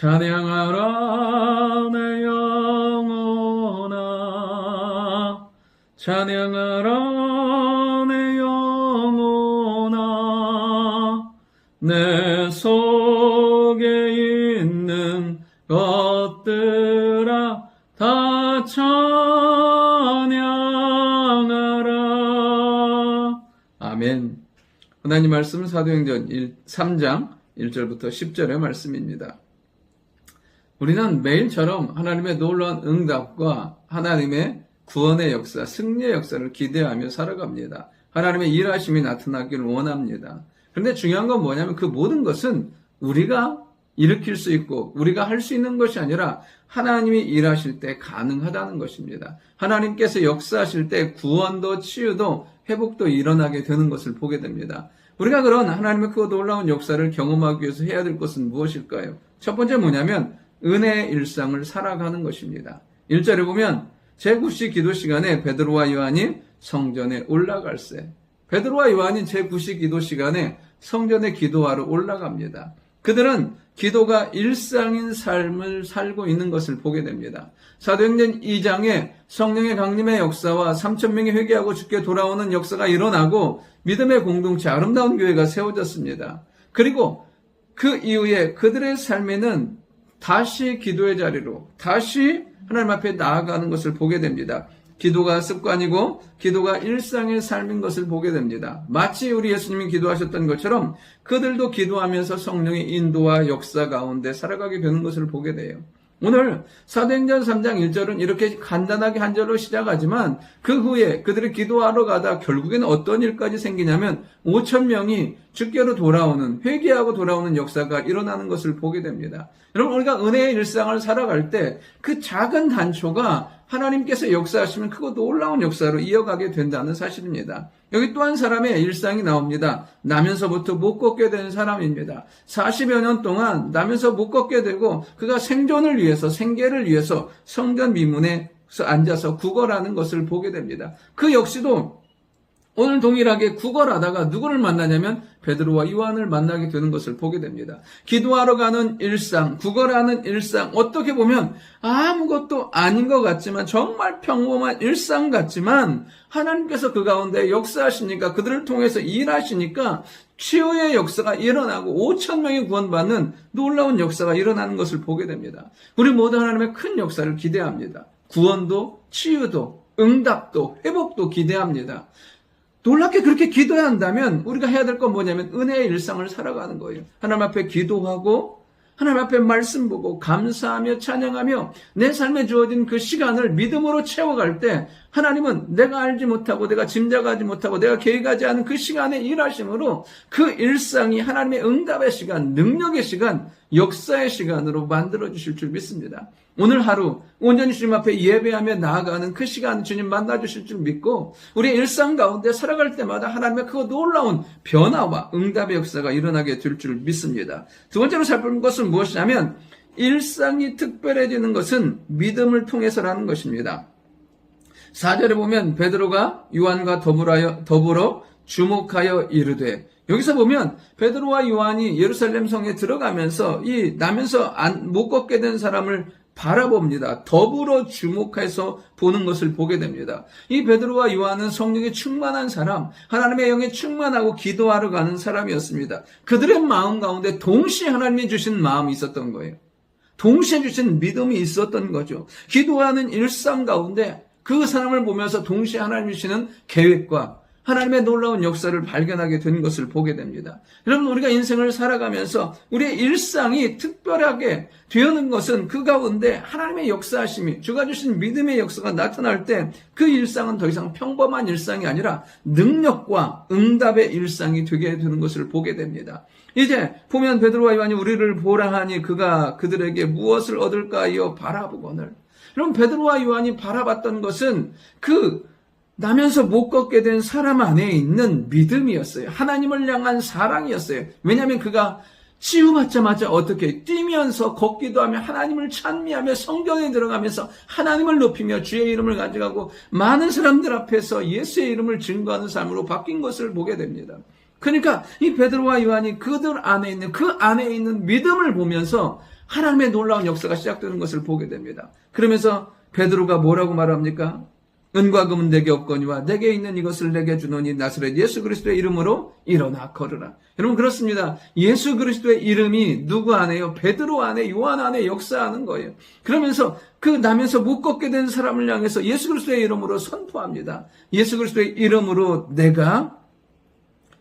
찬양하라 내 영혼아, 찬양하라 내 영혼아, 내 속에 있는 것들아 다 찬양하라. 아멘. 하나님 말씀 사도행전 3장 1절부터 10절의 말씀입니다. 우리는 매일처럼 하나님의 놀라운 응답과 하나님의 구원의 역사, 승리의 역사를 기대하며 살아갑니다. 하나님의 일하심이 나타나기를 원합니다. 그런데 중요한 건 뭐냐면 그 모든 것은 우리가 일으킬 수 있고 우리가 할 수 있는 것이 아니라 하나님이 일하실 때 가능하다는 것입니다. 하나님께서 역사하실 때 구원도 치유도 회복도 일어나게 되는 것을 보게 됩니다. 우리가 그런 하나님의 그 놀라운 역사를 경험하기 위해서 해야 될 것은 무엇일까요? 첫 번째 뭐냐면 은혜의 일상을 살아가는 것입니다. 1절에 보면 제9시 기도 시간에 베드로와 요한이 성전에 올라갈세. 베드로와 요한이 제9시 기도 시간에 성전에 기도하러 올라갑니다. 그들은 기도가 일상인 삶을 살고 있는 것을 보게 됩니다. 사도행전 2장에 성령의 강림의 역사와 3,000명이 회개하고 주께 돌아오는 역사가 일어나고 믿음의 공동체 아름다운 교회가 세워졌습니다. 그리고 그 이후에 그들의 삶에는 다시 기도의 자리로 다시 하나님 앞에 나아가는 것을 보게 됩니다. 기도가 습관이고 기도가 일상의 삶인 것을 보게 됩니다. 마치 우리 예수님이 기도하셨던 것처럼 그들도 기도하면서 성령의 인도와 역사 가운데 살아가게 되는 것을 보게 돼요. 오늘 사도행전 3장 1절은 이렇게 간단하게 한 절로 시작하지만 그 후에 그들이 기도하러 가다 결국에는 어떤 일까지 생기냐면 5,000명이 주께로 돌아오는, 회개하고 돌아오는 역사가 일어나는 것을 보게 됩니다. 여러분, 우리가 은혜의 일상을 살아갈 때 그 작은 단초가 하나님께서 역사하시면 크고 놀라운 역사로 이어가게 된다는 사실입니다. 여기 또 한 사람의 일상이 나옵니다. 나면서부터 못 걷게 된 사람입니다. 40여 년 동안 나면서 못 걷게 되고 그가 생존을 위해서, 생계를 위해서 성전 미문에 앉아서 구걸하는 것을 보게 됩니다. 그 역시도 오늘 동일하게 구걸하다가 누구를 만나냐면 베드로와 요한을 만나게 되는 것을 보게 됩니다. 기도하러 가는 일상, 구걸하는 일상, 어떻게 보면 아무것도 아닌 것 같지만 정말 평범한 일상 같지만 하나님께서 그 가운데 역사하시니까 그들을 통해서 일하시니까 치유의 역사가 일어나고 5,000명이 구원받는 놀라운 역사가 일어나는 것을 보게 됩니다. 우리 모두 하나님의 큰 역사를 기대합니다. 구원도 치유도 응답도 회복도 기대합니다. 놀랍게 그렇게 기도해야 한다면 우리가 해야 될 건 뭐냐면 은혜의 일상을 살아가는 거예요. 하나님 앞에 기도하고 하나님 앞에 말씀 보고 감사하며 찬양하며 내 삶에 주어진 그 시간을 믿음으로 채워갈 때 하나님은 내가 알지 못하고 내가 짐작하지 못하고 내가 계획하지 않은 그 시간에 일하심으로 그 일상이 하나님의 응답의 시간, 능력의 시간, 역사의 시간으로 만들어주실 줄 믿습니다. 오늘 하루 온전히 주님 앞에 예배하며 나아가는 그 시간 주님 만나주실 줄 믿고 우리의 일상 가운데 살아갈 때마다 하나님의 그 놀라운 변화와 응답의 역사가 일어나게 될 줄 믿습니다. 두 번째로 살펴볼 것은 무엇이냐면 일상이 특별해지는 것은 믿음을 통해서라는 것입니다. 4절에 보면 베드로가 요한과 더불어 주목하여 이르되, 여기서 보면 베드로와 요한이 예루살렘 성에 들어가면서 이 나면서 못 걷게 된 사람을 바라봅니다. 더불어 주목해서 보는 것을 보게 됩니다. 이 베드로와 요한은 성령에 충만한 사람, 하나님의 영에 충만하고 기도하러 가는 사람이었습니다. 그들의 마음 가운데 동시에 하나님이 주신 마음이 있었던 거예요. 동시에 주신 믿음이 있었던 거죠. 기도하는 일상 가운데 그 사람을 보면서 동시에 하나님이 주시는 계획과 하나님의 놀라운 역사를 발견하게 된 것을 보게 됩니다. 여러분, 우리가 인생을 살아가면서 우리의 일상이 특별하게 되는 것은 그 가운데 하나님의 역사하심이, 주가 주신 믿음의 역사가 나타날 때 그 일상은 더 이상 평범한 일상이 아니라 능력과 응답의 일상이 되게 되는 것을 보게 됩니다. 이제 보면 베드로와 요한이 우리를 보라 하니 그가 그들에게 무엇을 얻을까요? 바라보거늘. 여러분, 베드로와 요한이 바라봤던 것은 그 나면서 못 걷게 된 사람 안에 있는 믿음이었어요. 하나님을 향한 사랑이었어요. 왜냐하면 그가 치유받자마자 어떻게 뛰면서 걷기도 하며 하나님을 찬미하며 성전에 들어가면서 하나님을 높이며 주의 이름을 가져가고 많은 사람들 앞에서 예수의 이름을 증거하는 삶으로 바뀐 것을 보게 됩니다. 그러니까 이 베드로와 요한이 그들 안에 있는 그 안에 있는 믿음을 보면서 하나님의 놀라운 역사가 시작되는 것을 보게 됩니다. 그러면서 베드로가 뭐라고 말합니까? 은과 금은 내게 없거니와 내게 있는 이것을 내게 주노니 나사렛 예수 그리스도의 이름으로 일어나 걸으라. 여러분 그렇습니다. 예수 그리스도의 이름이 누구 안에요? 베드로 안에, 요한 안에 역사하는 거예요. 그러면서 그 나면서 못 걷게 된 사람을 향해서 예수 그리스도의 이름으로 선포합니다. 예수 그리스도의 이름으로 내가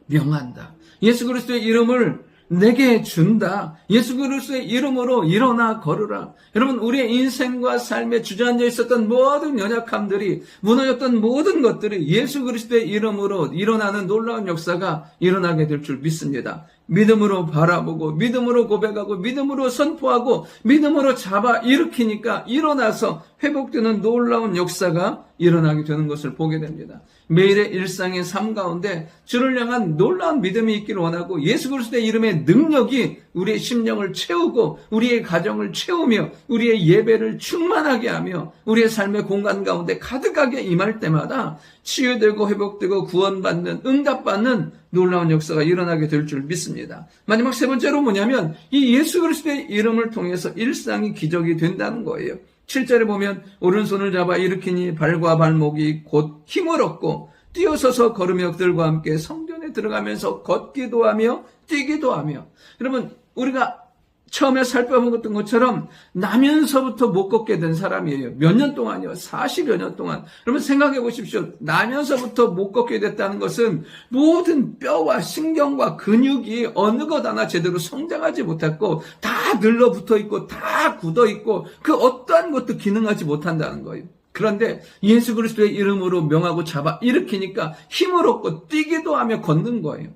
명한다. 예수 그리스도의 이름을 내게 준다. 예수 그리스도의 이름으로 일어나 걸으라. 여러분 우리의 인생과 삶에 주저앉아 있었던 모든 연약함들이, 무너졌던 모든 것들이 예수 그리스도의 이름으로 일어나는 놀라운 역사가 일어나게 될 줄 믿습니다. 믿음으로 바라보고 믿음으로 고백하고 믿음으로 선포하고 믿음으로 잡아 일으키니까 일어나서 회복되는 놀라운 역사가 일어나게 되는 것을 보게 됩니다. 매일의 일상의 삶 가운데 주를 향한 놀라운 믿음이 있기를 원하고 예수 그리스도의 이름의 능력이 우리의 심령을 채우고 우리의 가정을 채우며 우리의 예배를 충만하게 하며 우리의 삶의 공간 가운데 가득하게 임할 때마다 치유되고 회복되고 구원받는, 응답받는 놀라운 역사가 일어나게 될 줄 믿습니다. 마지막 세 번째로 뭐냐면 이 예수 그리스도의 이름을 통해서 일상이 기적이 된다는 거예요. 7절에 보면 오른손을 잡아 일으키니 발과 발목이 곧 힘을 얻고 뛰어서서 걸으며 그들과 함께 성전에 들어가면서 걷기도 하며 뛰기도 하며. 여러분 우리가 처음에 살펴본 것처럼 나면서부터 못 걷게 된 사람이에요. 몇 년 동안이요? 40여 년 동안. 여러분 생각해 보십시오. 나면서부터 못 걷게 됐다는 것은 모든 뼈와 신경과 근육이 어느 것 하나 제대로 성장하지 못했고 다 늘러붙어 있고 다 굳어 있고 그 어떠한 것도 기능하지 못한다는 거예요. 그런데 예수 그리스도의 이름으로 명하고 잡아 일으키니까 힘을 얻고 뛰기도 하며 걷는 거예요.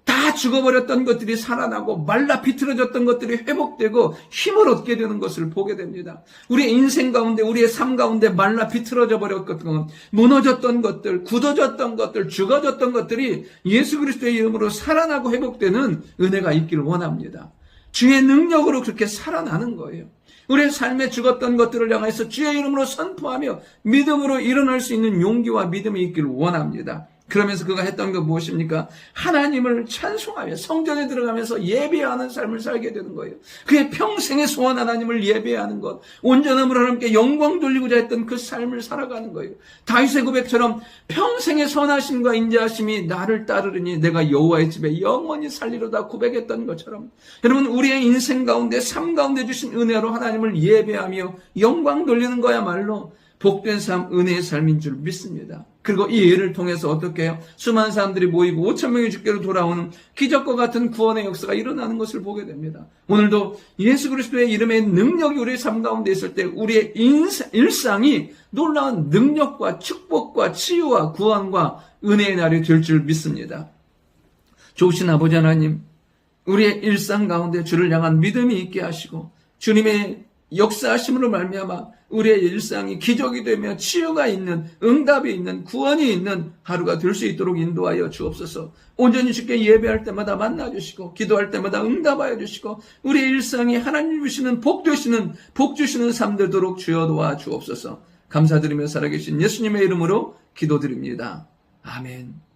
다 죽어버렸던 것들이 살아나고 말라 비틀어졌던 것들이 회복되고 힘을 얻게 되는 것을 보게 됩니다. 우리의 인생 가운데 우리의 삶 가운데 말라 비틀어져 버렸던 것, 무너졌던 것들, 굳어졌던 것들, 죽어졌던 것들이 예수 그리스도의 이름으로 살아나고 회복되는 은혜가 있기를 원합니다. 주의 능력으로 그렇게 살아나는 거예요. 우리의 삶에 죽었던 것들을 향해서 주의 이름으로 선포하며 믿음으로 일어날 수 있는 용기와 믿음이 있기를 원합니다. 그러면서 그가 했던 게 무엇입니까? 하나님을 찬송하며 성전에 들어가면서 예배하는 삶을 살게 되는 거예요. 그의 평생의 소원 하나님을 예배하는 것, 온전함으로 하나님께 영광 돌리고자 했던 그 삶을 살아가는 거예요. 다윗의 고백처럼 평생의 선하심과 인자하심이 나를 따르리니 내가 여호와의 집에 영원히 살리로다 고백했던 것처럼 여러분 우리의 인생 가운데 삶 가운데 주신 은혜로 하나님을 예배하며 영광 돌리는 거야말로 복된 삶, 은혜의 삶인 줄 믿습니다. 그리고 이 예를 통해서 어떻게 해요? 수많은 사람들이 모이고 5,000명이 주께로 돌아오는 기적과 같은 구원의 역사가 일어나는 것을 보게 됩니다. 오늘도 예수 그리스도의 이름의 능력이 우리의 삶 가운데 있을 때 우리의 일상이 놀라운 능력과 축복과 치유와 구원과 은혜의 날이 될 줄 믿습니다. 좋으신 아버지 하나님, 우리의 일상 가운데 주를 향한 믿음이 있게 하시고 주님의 역사하심으로 말미암아 우리의 일상이 기적이 되며 치유가 있는, 응답이 있는, 구원이 있는 하루가 될 수 있도록 인도하여 주옵소서. 온전히 주께 예배할 때마다 만나주시고 기도할 때마다 응답하여 주시고 우리의 일상이 하나님 주시는 복 되시는, 복 주시는 삶 되도록 주여 도와 주옵소서. 감사드리며 살아계신 예수님의 이름으로 기도드립니다. 아멘.